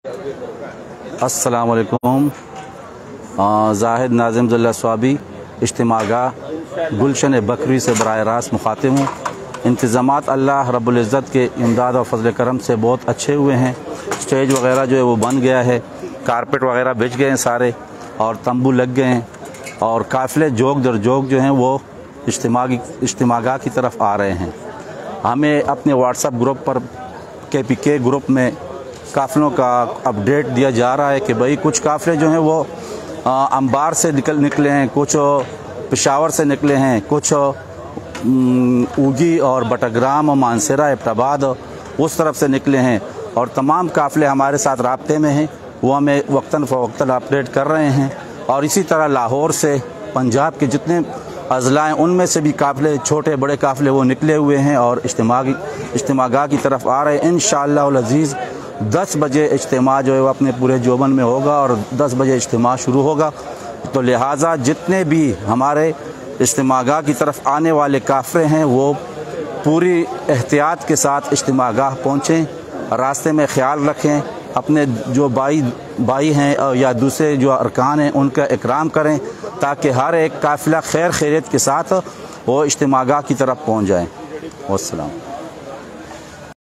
अस्सलाम वालेकुम। जाहिद नाज़िम स्वाबी इज्तिमागाह गुलशन बकरी से बराह रास्त मुखातिब हूँ। इंतज़ामात अल्लाह रब्बुल इज़्ज़त के इमदाद और फज़ल करम से बहुत अच्छे हुए हैं। स्टेज वगैरह जो है वो बन गया है, कारपेट वगैरह बिछ गए हैं सारे, और तंबू लग गए हैं, और काफ़िले जोग दर जोग जो हैं वो इज्तिमागाह की तरफ आ रहे हैं। हमें अपने व्हाट्सएप ग्रुप पर KPK ग्रुप में काफ़िलों का अपडेट दिया जा रहा है कि भाई कुछ काफ़िले जो हैं वो अंबार से निकले हैं, कुछ पेशावर से निकले हैं, कुछ ऊगी और बटग्राम और मानसरा एबटाबाद उस तरफ से निकले हैं, और तमाम काफ़िले हमारे साथ राब्ते में हैं। वो हमें वक्तन फ़वक्तन अपडेट कर रहे हैं। और इसी तरह लाहौर से पंजाब के जितने अज़ला हैं उनमें से भी काफ़िले, छोटे बड़े काफ़िले वो निकले हुए हैं और इज्तिमागाह की तरफ आ रहे हैं। इंशाअल्लाह अज़ीज़ 10 बजे इज्तिमा जो है वो अपने पूरे जोबन में होगा और 10 बजे इज्तिमा शुरू होगा। तो लिहाजा जितने भी हमारे इज्तिमागाह की तरफ आने वाले काफ़िले हैं वो पूरी एहतियात के साथ इज्तिमागाह पहुँचें, रास्ते में ख्याल रखें, अपने जो भाई हैं या दूसरे जो अरकान हैं उनका इकराम करें, ताकि हर एक काफ़िला खैर खैरियत के साथ वो इज्तिमागाह की तरफ पहुँच जाए। वस्सलाम।